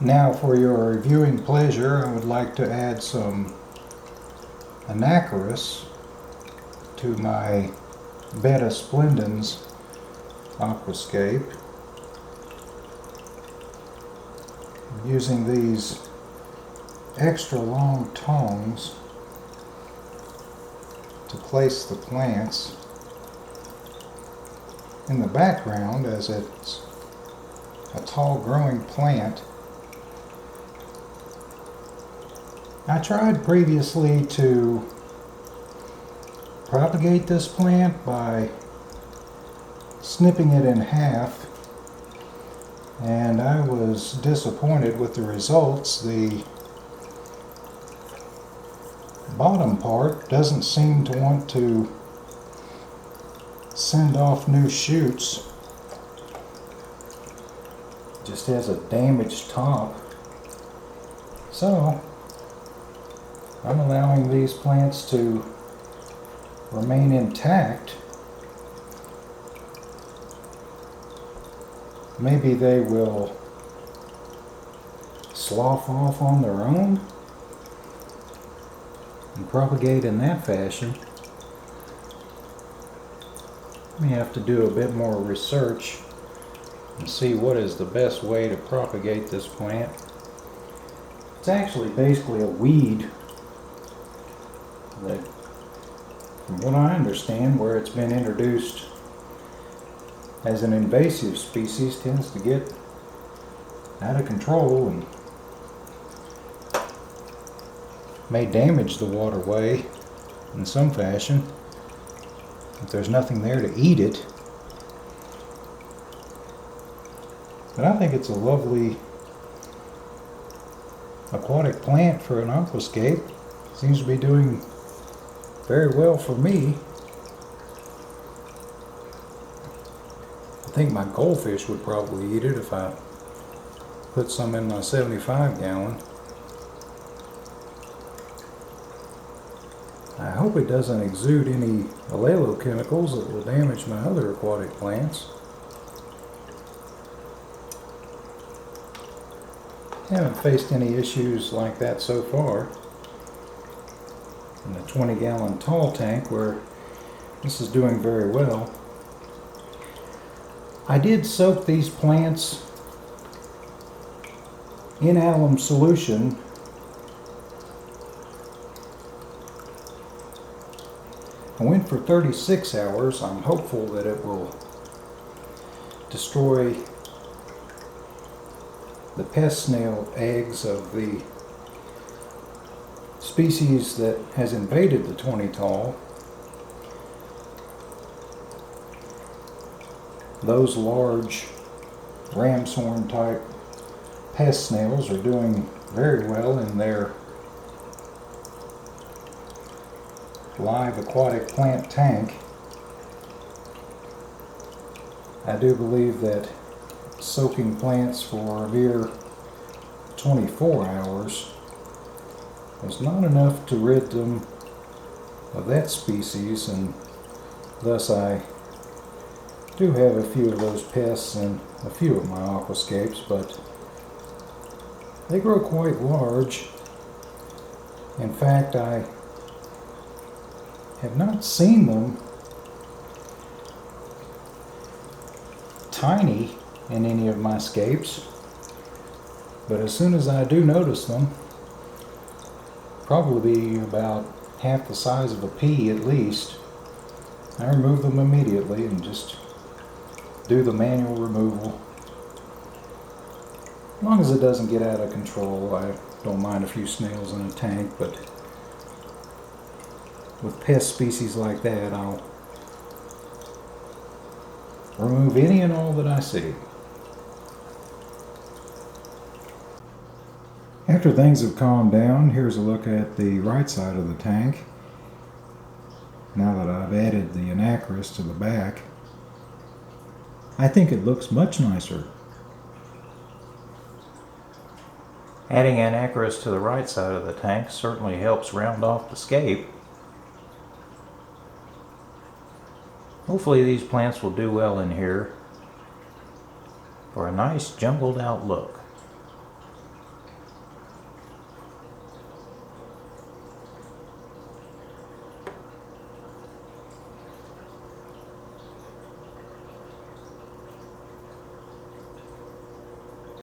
Now for your viewing pleasure, I would like to add some Anacharis to my Betta Splendens Aquascape. I'm using these extra long tongs to place the plants in the background, as it's a tall growing plant. I tried previously to propagate this plant by snipping it in half, and I was disappointed with the results. The bottom part doesn't seem to want to send off new shoots. It just has a damaged top. So I'm allowing these plants to remain intact. Maybe they will slough off on their own and propagate in that fashion. May have to do a bit more research and see what is the best way to propagate this plant. It's actually basically a weed that, from what I understand, where it's been introduced as an invasive species, tends to get out of control and may damage the waterway in some fashion if there's nothing there to eat it. But I think it's a lovely aquatic plant for an aquascape. Seems to be doing very well for me. I think my goldfish would probably eat it if I put some in my 75 gallon. I hope it doesn't exude any allelochemicals that will damage my other aquatic plants. Haven't faced any issues like that so far in the 20-gallon tall tank, where this is doing very well. I did soak these plants in alum solution I went for 36 hours. I'm hopeful that it will destroy the pest snail eggs of the species that has invaded the 20 tall. Those large ram's horn type pest snails are doing very well in their live aquatic plant tank. I do believe that soaking plants for a mere 24 hours was not enough to rid them of that species, and thus I do have a few of those pests in a few of my aquascapes, but they grow quite large. In fact, I have not seen them tiny in any of my scapes, but as soon as I do notice them, probably about half the size of a pea at least, I remove them immediately and just do the manual removal. As long as it doesn't get out of control, I don't mind a few snails in a tank, but with pest species like that, I'll remove any and all that I see. After things have calmed down, here's a look at the right side of the tank. Now that I've added the Anacharis to the back, I think it looks much nicer. Adding Anacharis to the right side of the tank certainly helps round off the scape. Hopefully these plants will do well in here for a nice jungled out look.